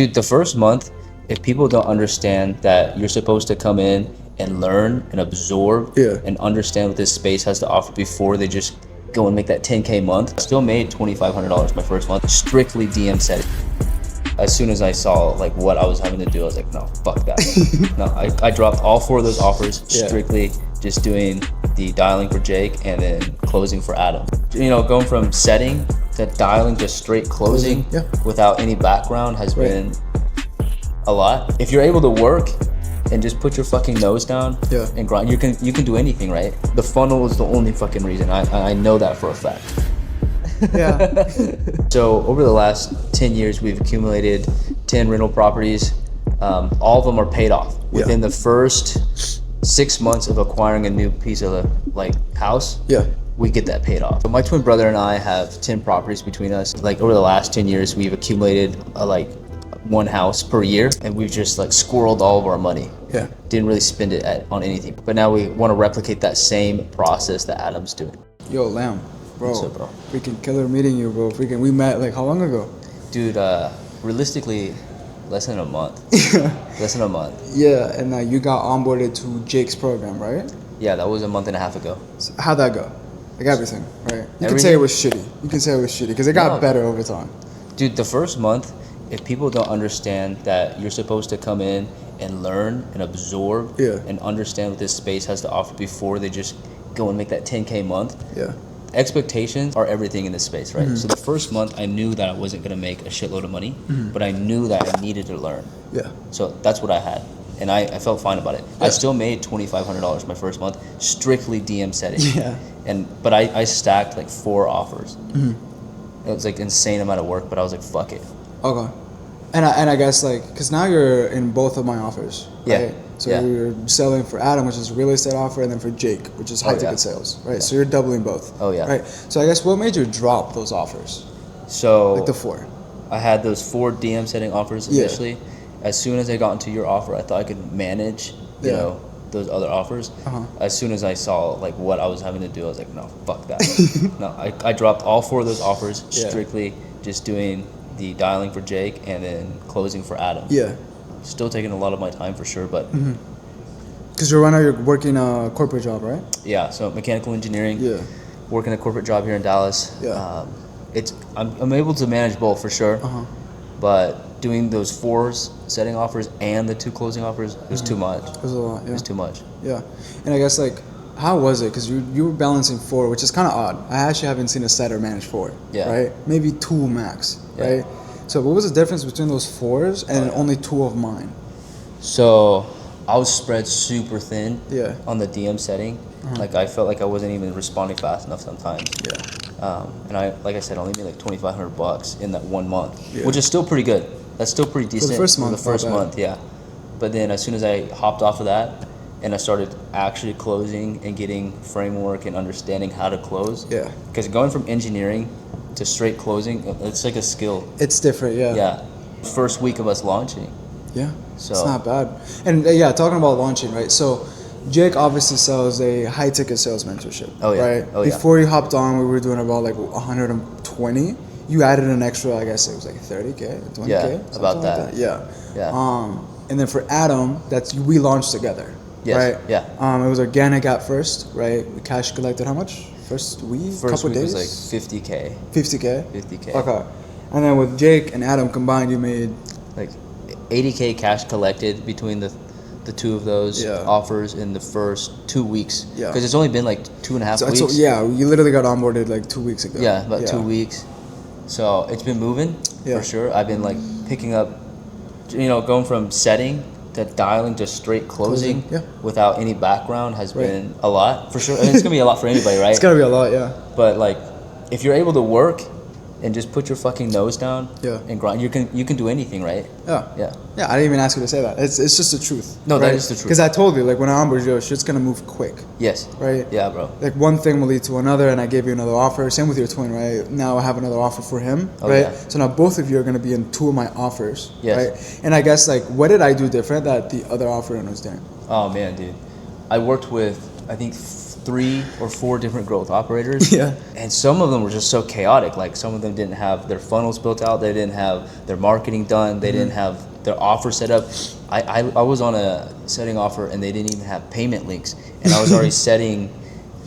Dude, the first month, if people don't understand that you're supposed to come in and learn and absorb and understand what this space has to offer before they just go and make that 10K month. I still made $2,500 my first month, strictly DM setting. As soon as I saw like what I was having to do, I was like, no, fuck that. No, I dropped all 4 of those offers, strictly just doing the dialing for Jake and then closing for Adam. You know, going from setting to dialing to straight closing without any background has been a lot. If you're able to work and just put your fucking nose down and grind, you can do anything, right? The funnel is the only fucking reason. I know that for a fact. So over the last 10 years, we've accumulated 10 rental properties. All of them are paid off within the first 6 months of acquiring a new piece of house. We get that paid off. So my twin brother and I have 10 properties between us. Like over the last 10 years, we've accumulated one house per year, and we've just squirreled all of our money. Didn't really spend it on anything. But now we want to replicate that same process that Adam's doing. Yo, Lamb, bro. What's up, bro? Freaking killer meeting you, bro. Freaking, we met how long ago? Dude, realistically, less than a month. Less than a month. Yeah, and you got onboarded to Jake's program, right? Yeah, that was a month and a half ago. So how'd that go? Like everything, right? You can say it was shitty. You can say it was shitty because it got better over time. Dude, the first month, if people don't understand that you're supposed to come in and learn and absorb and understand what this space has to offer before they just go and make that 10K month. Expectations are everything in this space, right? So the first month I knew that I wasn't gonna make a shitload of money, but I knew that I needed to learn. So that's what I had. And I felt fine about it. I still made $2,500 my first month, strictly DM setting. But I stacked 4 offers. It was insane amount of work, but I was like, fuck it. Okay. And I guess because now you're in both of my offers, right? So you're selling for Adam, which is a real estate offer, and then for Jake, which is high ticket sales, right? So you're doubling both. Right. So I guess what made you drop those offers? So the 4. I had those 4 DM setting offers initially. As soon as I got into your offer, I thought I could manage, you know, those other offers. As soon as I saw what I was having to do, I was like, no, fuck that. No, I dropped all 4 of those offers, strictly just doing the dialing for Jake and then closing for Adam. Still taking a lot of my time for sure, but because you're working a corporate job, right? So mechanical engineering, working a corporate job here in Dallas. I'm able to manage both for sure, but doing those 4 setting offers and the 2 closing offers was too much. It was a lot. It was too much. And I guess how was it? Because you were balancing 4, which is kind of odd. I actually haven't seen a setter manage 4. Right? Maybe 2 max. Right? So what was the difference between those 4s and only 2 of mine? So I was spread super thin on the DM setting. I felt like I wasn't even responding fast enough sometimes. And I, like I said, only made $2,500 in that 1 month, which is still pretty good. That's still pretty decent for the first month. For the first month, But then as soon as I hopped off of that and I started actually closing and getting framework and understanding how to close. Because going from engineering to straight closing, it's like a skill. It's different, First week of us launching. So it's not bad. And talking about launching, right? So Jake obviously sells a high ticket sales mentorship. Right? Before you hopped on, we were doing about 120. You added an extra, I guess it was 30K, 20K. About that. And then for Adam, we launched together. Right? It was organic at first, right? We cash collected how much? First week days? Was 50K. 50K? Okay. And then with Jake and Adam combined, you made 80K cash collected between the 2 of those offers in the first 2 weeks. Because it's only been 2.5 weeks. So you literally got onboarded 2 weeks ago. About 2 weeks. So it's been moving for sure. I've been picking up, going from setting to dialing to straight closing without any background has been a lot for sure. I mean, it's gonna be a lot for anybody, right? It's gonna be a lot, But if you're able to work and just put your fucking nose down and grind, you can do anything, right? I didn't even ask you to say that. It's just the truth. No, right? that is the truth. Because I told you, when I onboard you, shit's gonna move quick. Right? Yeah, bro. One thing will lead to another, and I gave you another offer. Same with your twin, right? Now I have another offer for him, right? So now both of you are gonna be in 2 of my offers, right? And I guess what did I do different that the other offer was doing? Oh man, dude, I worked with I think 3 or 4 different growth operators. Yeah. And some of them were just so chaotic. Like some of them didn't have their funnels built out. They didn't have their marketing done. They didn't have their offer set up. I was on a setting offer and they didn't even have payment links. And I was already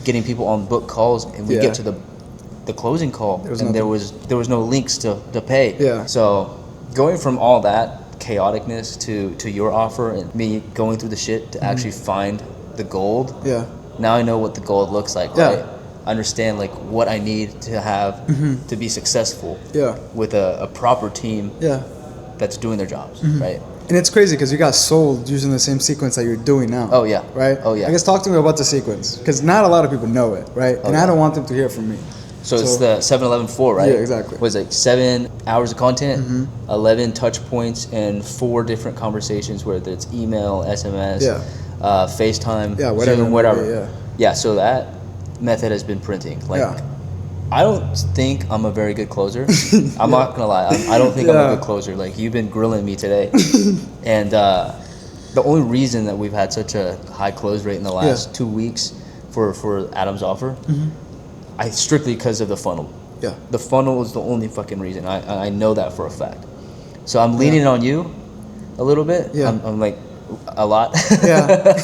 getting people on book calls, and we get to the closing call, there was no links to pay. Yeah. So going from all that chaoticness to your offer and me going through the shit to actually find the gold. Yeah. Now I know what the gold looks like, right? I understand like what I need to have to be successful. Yeah. With a proper team. Yeah. That's doing their jobs, right? And it's crazy because you got sold using the same sequence that you're doing now. Oh yeah. Right? Oh yeah. I guess talk to me about the sequence, because not a lot of people know it, right? And I don't want them to hear from me. So it's the 7-11-4, right? Yeah, exactly. Was like 7 hours of content, 11 touch points, and 4 different conversations, whether it's email, SMS, FaceTime, Zoom, whatever. Yeah, so that method has been printing. Like, I don't think I'm a very good closer. I'm not gonna lie. I don't think I'm a good closer. Like, you've been grilling me today, and the only reason that we've had such a high close rate in the last 2 weeks for Adam's offer, I strictly because of the funnel. Yeah, the funnel is the only fucking reason. I know that for a fact. So I'm leaning on you a little bit. Yeah, I'm like a lot. Yeah,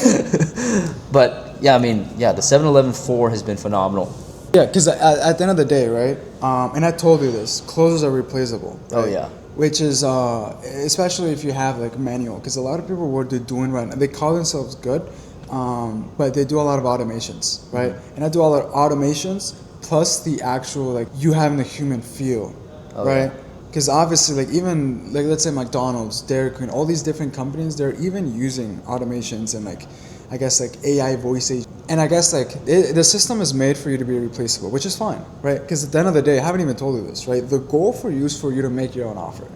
but yeah, I mean, yeah, the 7-11-4 has been phenomenal. Yeah, because at the end of the day, right? And I told you this, closers are replaceable. Right? Oh yeah. Which is especially if you have like manual, because a lot of people, what they're doing right now, they call themselves good, but they do a lot of automations, right? And I do a lot of automations plus the actual like you having the human feel, right? Because obviously, like even like let's say McDonald's, Dairy Queen, all these different companies, they're even using automations and like I guess like AI voice agent. And I guess like the system is made for you to be replaceable, which is fine, right? Because at the end of the day, I haven't even told you this, right? The goal for you is for you to make your own offer,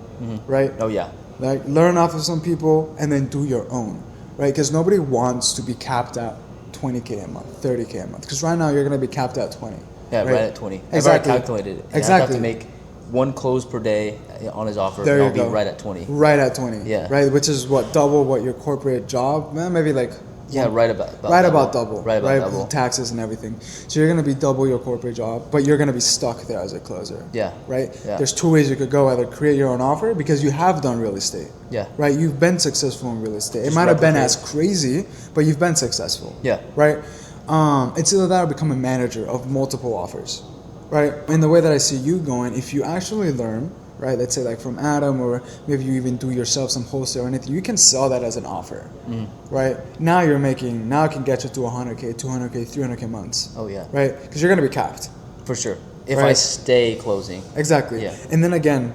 right? Oh yeah. Like learn off of some people and then do your own, right? Because nobody wants to be capped at 20K a month, 30K a month. Because right now you're going to be capped at 20. Yeah, right at 20. Exactly. I've already calculated it. Exactly. I have to make 1 close per day on his offer, there and you I'll go. be right at 20. Right at 20. Yeah. Right, which is what, double what your corporate job? Maybe like... Yeah, right about double. Right about double. Taxes and everything. So you're going to be double your corporate job, but you're going to be stuck there as a closer. Yeah. Right? Yeah. There's 2 ways you could go. Either create your own offer, because you have done real estate. Yeah. Right? You've been successful in real estate. It might have been as crazy, but you've been successful. Yeah. Right? It's either that or become a manager of multiple offers. Right? And the way that I see you going, if you actually learn, right, let's say like from Adam, or maybe you even do yourself some wholesale or anything, you can sell that as an offer, right? Now it can get you to 100K, 200K, 300K months. Oh yeah. Right? Because you're going to be capped. For sure. If I stay closing. Exactly. Yeah. And then again,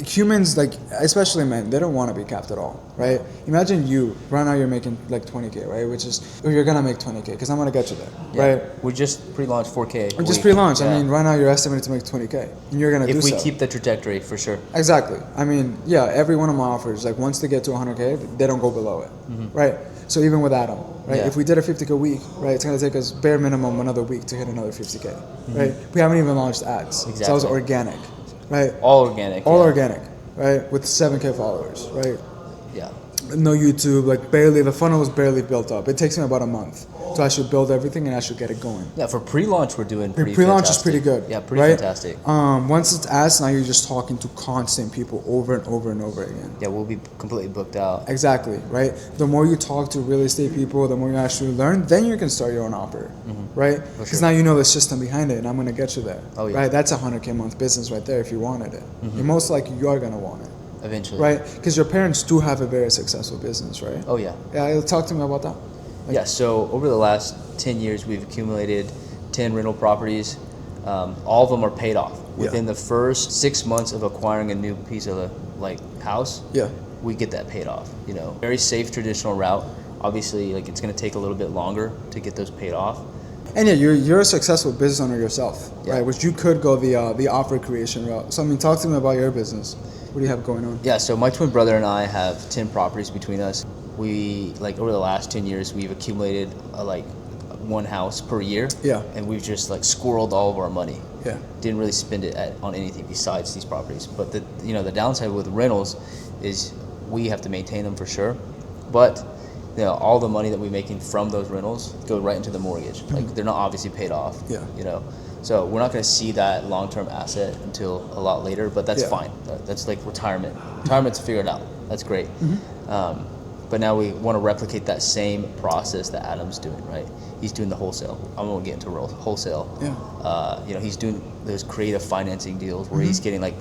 humans, like especially men, they don't want to be capped at all, right? Imagine you right now, you're making like 20K, right? Or you're gonna make 20K because I'm gonna get you there, right? We just pre-launched 4K. We just pre-launched. Yeah. I mean, right now you're estimated to make 20K, and you're gonna do so. If we keep the trajectory, for sure. Exactly. I mean, yeah, every one of my offers, like once they get to 100K, they don't go below it, right? So even with Adam, right? Yeah. If we did a 50K week, right, it's gonna take us bare minimum another week to hit another 50K, right? We haven't even launched ads. Exactly. So that was organic. Right. All organic. All organic, right? With 7K followers, right? Yeah. No YouTube, like barely. The funnel is barely built up. It takes me about a month to actually build everything and actually get it going. Yeah, for pre-launch we're doing pretty Pre-launch fantastic. is pretty good. Yeah, pretty fantastic. Once it's ads, now you're just talking to constant people over and over and over again. Yeah, we'll be completely booked out. Exactly, right? The more you talk to real estate people, the more you actually learn, then you can start your own offer, right? Because now you know the system behind it, and I'm going to get you there. Oh, yeah. Right? That's a 100K a month business right there if you wanted it. And most likely you are going to want it. Eventually. Right? Because your parents do have a very successful business, right? Oh, yeah. Yeah, talk to me about that. Yeah, so over the last 10 years, we've accumulated 10 rental properties. All of them are paid off. Within the first 6 months of acquiring a new piece of house, we get that paid off. You know, very safe traditional route. Obviously, like it's going to take a little bit longer to get those paid off. And yeah, you're a successful business owner yourself, right? Which you could go the offer creation route. So I mean, talk to me about your business. What do you have going on? Yeah, so my twin brother and I have 10 properties between us. We over the last 10 years, we've accumulated one house per year. Yeah. And we've just squirreled all of our money. Yeah. Didn't really spend it on anything besides these properties. But the downside with rentals is we have to maintain them for sure. But you know, all the money that we're making from those rentals go right into the mortgage. Like they're not obviously paid off. Yeah. You know, so we're not going to see that long-term asset until a lot later. But that's fine. That's like retirement. Retirement's figured out. That's great. But now we want to replicate that same process that Adam's doing, right? He's doing the wholesale. I'm going to get into wholesale. Yeah. You know, he's doing those creative financing deals where he's getting like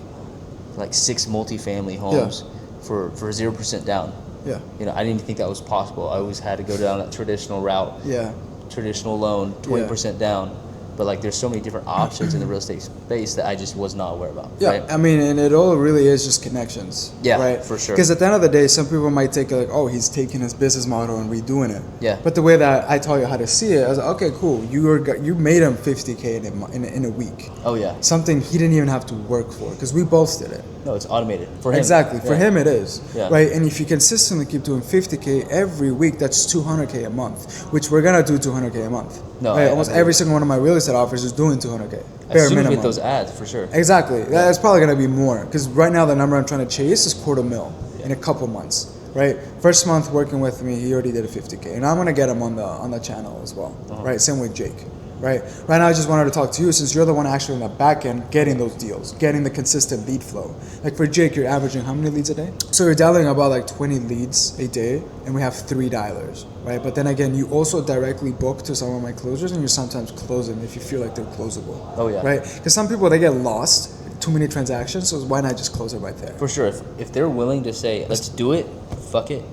6 multifamily homes for 0% down. Yeah. You know, I didn't even think that was possible. I always had to go down that traditional route. Yeah. Traditional loan, 20% down. But like, there's so many different options in the real estate space that I just was not aware about. Yeah, right? I mean, and it all really is just connections. Yeah, right? For sure. Because at the end of the day, some people might take it like, oh, he's taking his business model and redoing it. Yeah. But the way that I taught you how to see it, I was like, okay, cool. You made him $50K in a week. Oh yeah. Something he didn't even have to work for, because we both did it. No, it's automated for him. Exactly. For him, it is. Yeah. Right. And if you consistently keep doing $50K every week, that's $200K a month, which we're gonna do $200K a month. No, right? Almost every single one of my real estate offers is doing $200K. As soon as we get those ads, for sure. Exactly. That's probably gonna be more, because right now the number I'm trying to chase is $250,000 in a couple months. Right. First month working with me, he already did a $50K, and I'm gonna get him on the channel as well. Right. Same with Jake. Right now, I just wanted to talk to you, since you're the one actually in the back end getting those deals, getting the consistent lead flow. Like for Jake, you're averaging how many leads a day? So you're dialing about like 20 leads a day, and we have 3 dialers, right? But then again, you also directly book to some of my closers, and you sometimes close them if you feel like they're closable. Oh yeah. Right? Because some people, they get lost, too many transactions, so why not just close it right there? For sure. If they're willing to say, let's do it, fuck it.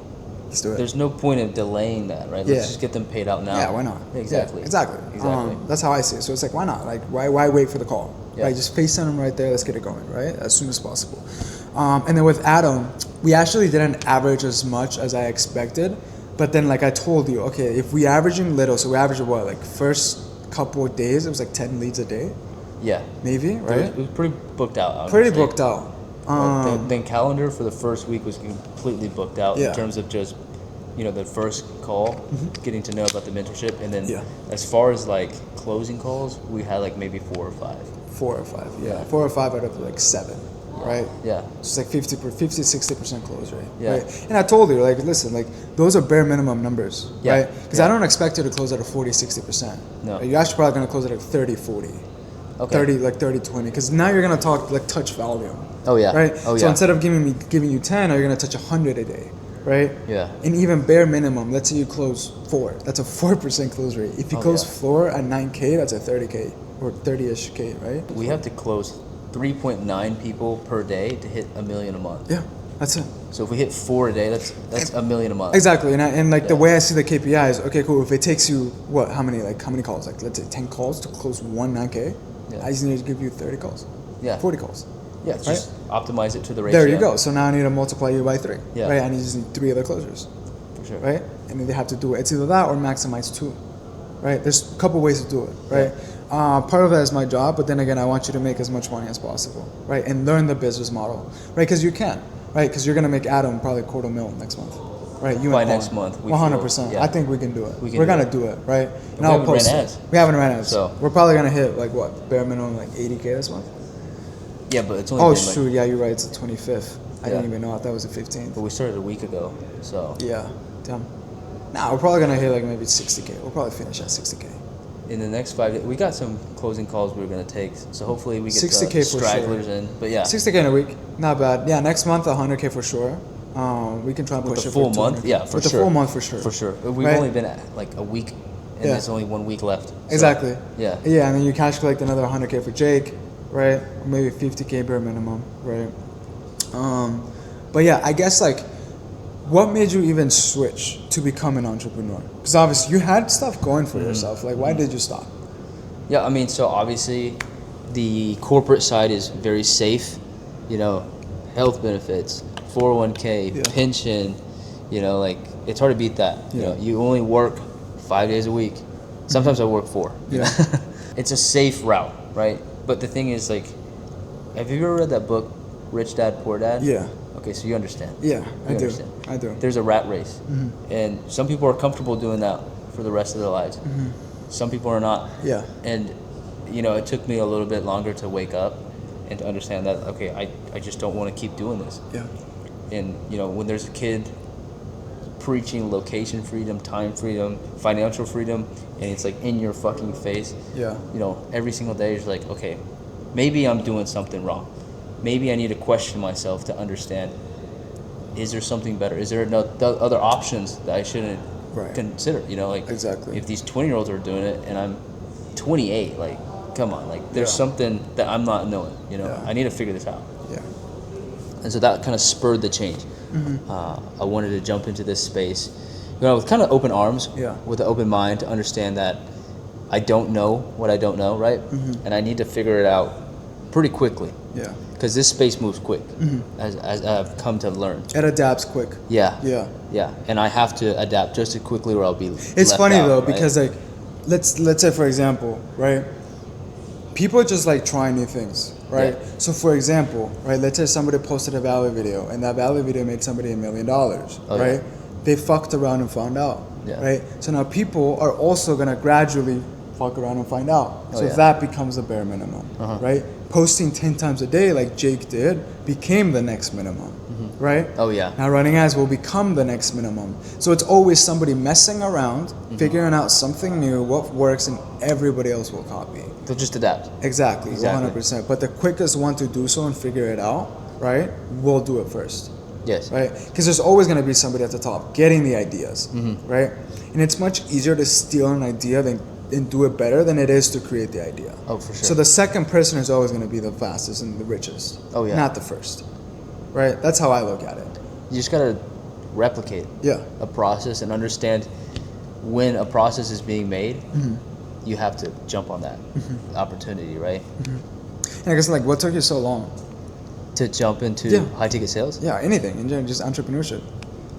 Let's do it. There's no point of delaying that, right? Let's just get them paid out now. Yeah, why not? Exactly. Yeah, exactly. That's how I see it. So it's like, why not? Like, why wait for the call? Yeah. Right? Just FaceTime them right there. Let's get it going, right? As soon as possible. And then with Adam, we actually didn't average as much as I expected. But then, like I told you, okay, if we averaging little, so we averaged what, like first couple of days, it was like 10 leads a day? Yeah. Maybe, right? It was pretty booked out. Pretty booked out. Then calendar for the first week was completely booked out in terms of just, you know, the first call, getting to know about the mentorship, and then as far as like closing calls, we had like maybe 4 or 5. 4 or 5, yeah. 4 or 5 out of like 7, right? Yeah. It's like 50-60% close rate. Yeah. Right? And I told you, like, listen, like those are bare minimum numbers, right? Because I don't expect you to close at a 40-60%. No. Right? You're actually probably gonna close at a 30-40. Okay. 30-20, because now you're gonna talk like touch volume. Oh yeah. Right. Oh yeah. So instead of giving you 10, you're gonna touch 100 a day, right? Yeah. And even bare minimum, let's say you close 4, that's a 4% close rate. If you close 4 at 9K, that's a 30K or 30ish K, right? We have to close 3.9 people per day to hit $1 million a month. Yeah, that's it. So if we hit 4 a day, that's $1 million a month. Exactly, and the way I see the KPI is, okay, cool. If it takes you how many calls? Like let's say 10 calls to close 1 9K. Yeah. I just need to give you 30 calls. Yeah. 40 calls. Yeah, just optimize it to the ratio. There you go. So now I need to multiply you by 3. Yeah. Right. I just need 3 other closers. For sure. Right. And then they have to do it. It's either that or maximize 2. Right. There's a couple ways to do it. Right. Yeah. Part of that is my job, but then again, I want you to make as much money as possible. Right. And learn the business model. Right. Because you can. Right. Because you're gonna make Adam probably $250,000 next month. Right, you by next month. 100%. I think we can do it. We're gonna do it, right? And I'll post it. We haven't ran ads. So we're probably gonna hit like what, bare minimum like 80K this month. Yeah, but it's only. Shoot, yeah, you're right. It's the 25th. I didn't even know. I thought it was the 15th. But we started a week ago, so. Yeah, damn. Nah, we're probably gonna hit like maybe 60K. We'll probably finish at 60K. In the next 5 days, we got some closing calls we were gonna take, so hopefully we get 60K stragglers in. But yeah. 60K in a week, not bad. Yeah, next month 100K for sure. We can try and push it for the full month. Yeah, for sure. With the full month for sure. For sure. We've only been at like a week, and there's only 1 week left. So, exactly. Yeah. Yeah, and then you cash collect another 100K for Jake, right? Or maybe 50K bare minimum, right? But yeah, I guess like, what made you even switch to become an entrepreneur? Because obviously you had stuff going for yourself. Like, why did you stop? Yeah, I mean, so obviously, the corporate side is very safe. You know, health benefits, 401k, pension, you know, like it's hard to beat that. You know, you only work 5 days a week. Sometimes I work 4. Yeah. It's a safe route, right? But the thing is, like, have you ever read that book, Rich Dad, Poor Dad? Yeah. Okay, so you understand. Yeah, I do. There's a rat race. And some people are comfortable doing that for the rest of their lives. Some people are not. Yeah. And, you know, it took me a little bit longer to wake up and to understand that, okay, I just don't want to keep doing this. Yeah. And, you know, when there's a kid preaching location freedom, time freedom, financial freedom, and it's like in your fucking face. Yeah. You know, every single day is like, okay, maybe I'm doing something wrong. Maybe I need to question myself to understand, is there something better? Is there other options that I shouldn't consider? You know, like exactly. If these 20-year-olds are doing it and I'm 28, like, come on, like there's something that I'm not knowing, you know. I need to figure this out. Yeah. And so that kind of spurred the change. I wanted to jump into this space, you know, with kind of open arms, with an open mind to understand that I don't know what I don't know, right? And I need to figure it out pretty quickly. Yeah. Because this space moves quick, as I've come to learn. It adapts quick. Yeah. And I have to adapt just as quickly or I'll be It's funny out, though, right? because like, let's say for example, right? People just like trying new things, right? Yeah. So for example, right, let's say somebody posted a value video and that value video made somebody $1 million, right? Yeah. They fucked around and found out, right? So now people are also gonna gradually fuck around and find out. So that becomes the bare minimum, right? Posting 10 times a day like Jake did became the next minimum, right? Oh yeah. Now running ads will become the next minimum. So it's always somebody messing around, figuring out something new, what works, and everybody else will copy. They'll just adapt. Exactly. 100%. But the quickest one to do so and figure it out, right, will do it first. Yes. Right? Because there's always going to be somebody at the top getting the ideas, right? And it's much easier to steal an idea and do it better than it is to create the idea. Oh, for sure. So the second person is always going to be the fastest and the richest. Oh, yeah. Not the first. Right? That's how I look at it. You just got to replicate a process and understand when a process is being made, you have to jump on that opportunity, right? And I guess, like, what took you so long? To jump into high-ticket sales? Yeah, anything. In general, just entrepreneurship.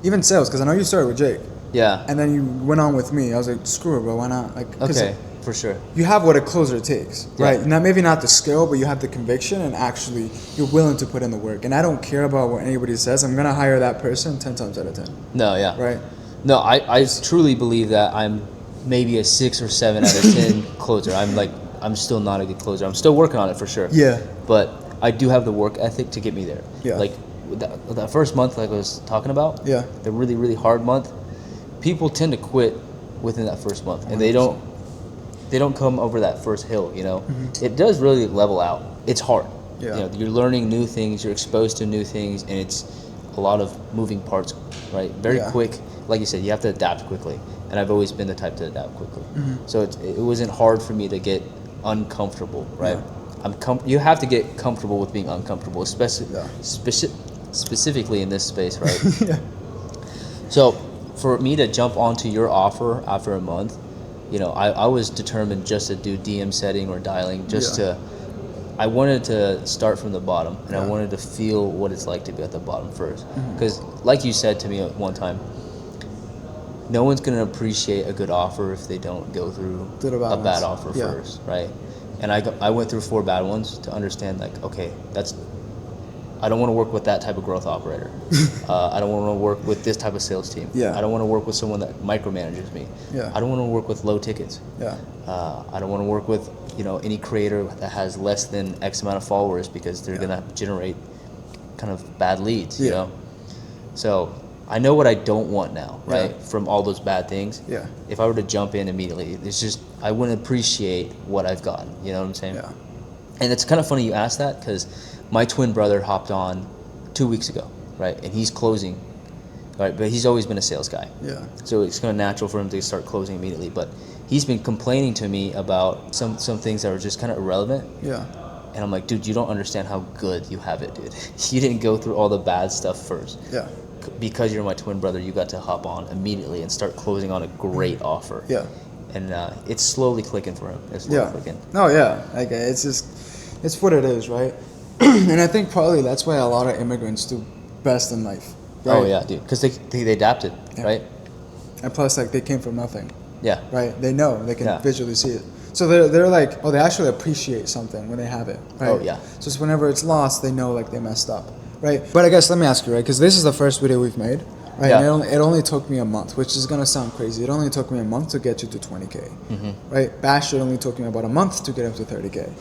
Even sales, because I know you started with Jake. Yeah. And then you went on with me. I was like, screw it, bro. Why not? Like, okay, for sure. You have what a closer takes, right? Not maybe not the skill, but you have the conviction, and actually you're willing to put in the work. And I don't care about what anybody says. I'm gonna hire that person 10 times out of 10. No, yeah. Right. No, I truly believe that I'm maybe a 6 or 7 out of 10 closer. I'm still not a good closer. I'm still working on it for sure. Yeah. But I do have the work ethic to get me there. Yeah. Like that first month, like I was talking about. Yeah. The really, really hard month. People tend to quit within that first month, and 100%. they don't come over that first hill. You know, it does really level out. It's hard. Yeah. You know, you're learning new things. You're exposed to new things, and it's a lot of moving parts. Right. Very quick. Like you said, you have to adapt quickly, and I've always been the type to adapt quickly. So it wasn't hard for me to get uncomfortable. Right. Yeah. You have to get comfortable with being uncomfortable, especially specifically in this space, right? Yeah. So for me to jump onto your offer after a month, you know, I was determined just to do DM setting or dialing, I wanted to start from the bottom, and I wanted to feel what it's like to be at the bottom first. Because like you said to me at one time, no one's going to appreciate a good offer if they don't go through a bad offer first, right? And I went through 4 bad ones to understand, like, okay, I don't want to work with that type of growth operator. I don't want to work with this type of sales team. Yeah. I don't want to work with someone that micromanages me. Yeah. I don't want to work with low tickets. Yeah. I don't want to work with, you know, any creator that has less than X amount of followers, because they're gonna generate kind of bad leads. You know. So I know what I don't want now, right? From all those bad things. Yeah. If I were to jump in immediately, it's just I wouldn't appreciate what I've gotten. You know what I'm saying? Yeah. And it's kind of funny you asked that, because my twin brother hopped on 2 weeks ago, right? And he's closing, right? But he's always been a sales guy. Yeah. So it's kind of natural for him to start closing immediately. But he's been complaining to me about some things that are just kind of irrelevant. Yeah. And I'm like, dude, you don't understand how good you have it, dude. You didn't go through all the bad stuff first. Yeah. Because you're my twin brother, you got to hop on immediately and start closing on a great offer. Yeah. And it's slowly clicking for him. It's slowly clicking. No, yeah. Like, it's what it is, right? And I think probably that's why a lot of immigrants do best in life. Right? Oh yeah, dude, because they adapted, right? And plus, like, they came from nothing. Yeah. Right. They know, they can visually see it. So they're like, they actually appreciate something when they have it. Right? Oh yeah. So it's whenever it's lost, they know, like, they messed up. Right. But I guess let me ask you, right? Because this is the first video we've made, Right, yeah. And it only took me a month, which is gonna sound crazy. It only took me a month to get you to 20K, right? Bash, it only took me about a month to get him to 30K.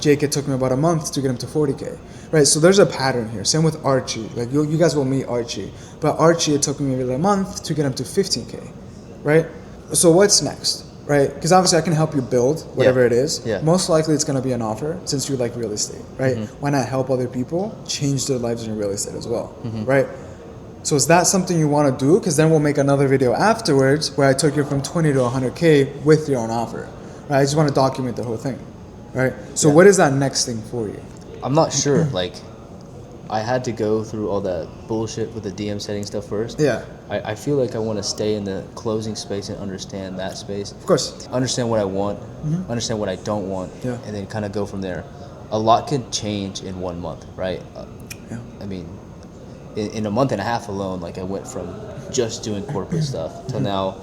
Jake, it took me about a month to get him to 40K, right? So there's a pattern here. Same with Archie. Like you guys will meet Archie, but Archie, it took me maybe a month to get him to 15K, right? So what's next, right? Because obviously I can help you build whatever it is. Yeah. Most likely it's gonna be an offer since you like real estate, right? Why not help other people change their lives in real estate as well, right? So is that something you want to do? Because then we'll make another video afterwards where I took you from 20 to 100K with your own offer. Right? I just want to document the whole thing. Right? So what is that next thing for you? I'm not sure. Like, I had to go through all that bullshit with the DM setting stuff first. Yeah. I feel like I want to stay in the closing space and understand that space. Of course. Understand what I want, understand what I don't want, and then kind of go from there. A lot can change in 1 month, right? I mean, in a month and a half alone, like I went from just doing corporate stuff to now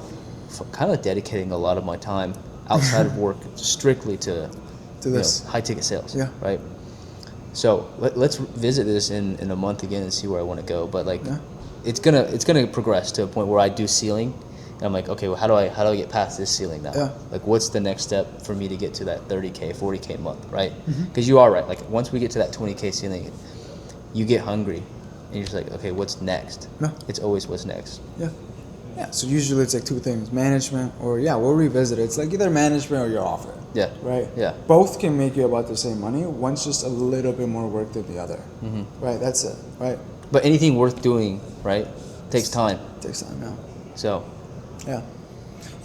kind of dedicating a lot of my time outside of work strictly to this high ticket sales. Yeah. Right. So let's visit this in a month again and see where I want to go. But like, it's gonna progress to a point where I do ceiling, and I'm like, okay, well, how do I get past this ceiling now? Yeah. Like, what's the next step for me to get to that 30K, 40K month, right? Because you are right. Like, once we get to that 20K ceiling, you get hungry. And you're just like, okay, what's next? No. It's always what's next. Yeah. Yeah. So usually it's like two things, management or we'll revisit it. It's like either management or your offer. Yeah. Right? Yeah. Both can make you about the same money. One's just a little bit more work than the other. Right? That's it. Right? But anything worth doing, right, takes time. Takes time, yeah. So. Yeah.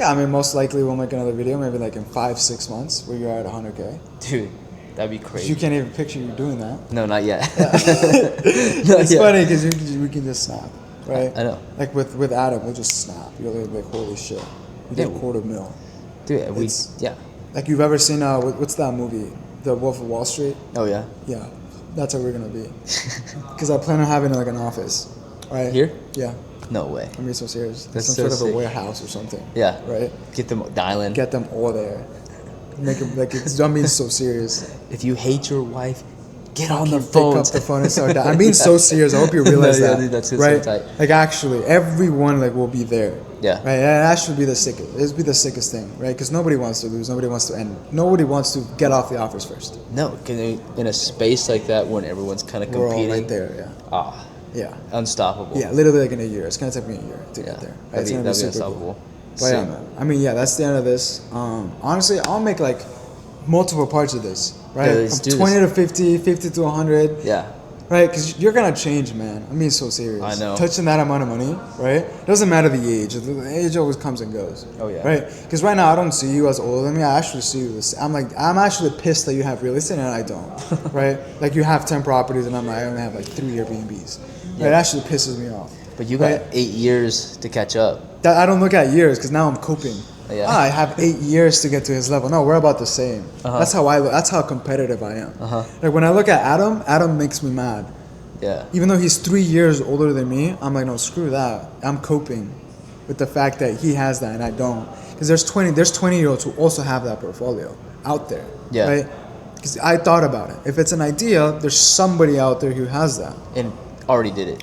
Yeah, I mean, most likely we'll make another video maybe like in 5-6 months where you're at 100K. Dude. That'd be crazy. You can't even picture you doing that. No, not yet. It's funny because we can just snap, right? I know. Like with Adam, we'll just snap. You're like, holy shit, we did $250,000. Dude, Like you've ever seen what's that movie, The Wolf of Wall Street? Oh yeah. Yeah, that's how we're gonna be. Because I plan on having like an office, right? Here? Yeah. No way. I'm being so serious. That's some sort of a warehouse or something. Yeah. Right. Get them dialing. Get them all there. Make it like it's. I'm being so serious. If you hate your wife, get on the phone. Pick up the phone and start that. I'm being so serious. I hope you realize that. Dude, that's right? So tight. Like actually, everyone like will be there. Yeah. Right. And that should be the sickest. It'd be the sickest thing, right? Because nobody wants to lose. Nobody wants to end. Nobody wants to get off the offers first. No, in a space like that when everyone's kind of competing. We're all right there. Yeah. Yeah. Unstoppable. Yeah. Literally like in a year. It's gonna take me a year to get there. Right? That'd be unstoppable. Cool. But yeah, man. I mean, that's the end of this. Honestly, I'll make like multiple parts of this, right? Yeah, from 20 to 50, 50 to 100. Yeah. Right? Because you're going to change, man. I'm being so serious. I know. Touching that amount of money, right? It doesn't matter the age. The age always comes and goes. Oh, yeah. Right? Because right now, I don't see you as older than me. I actually see you this. I'm actually pissed that you have real estate and I don't. Right? Like you have 10 properties and I only have like 3 Airbnbs. Yeah. Right? It actually pisses me off. But you got 8 years to catch up. That I don't look at years because now I'm coping. Yeah. I have 8 years to get to his level. No, we're about the same. That's how I look. That's how competitive I am. Like when I look at Adam makes me mad. Yeah. Even though he's 3 years older than me, I'm like, no, screw that. I'm coping with the fact that he has that and I don't. Because there's 20-year-olds who also have that portfolio out there. Yeah. Right? Because I thought about it. If it's an idea, there's somebody out there who has that. And already did it.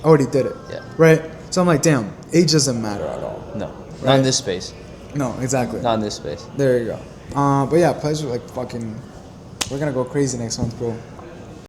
Yeah. Right? So I'm like, damn, age doesn't matter at all. No. Right? Not in this space. No, exactly. Not in this space. There you go. But yeah, pleasure. Like fucking, we're gonna go crazy next month, bro.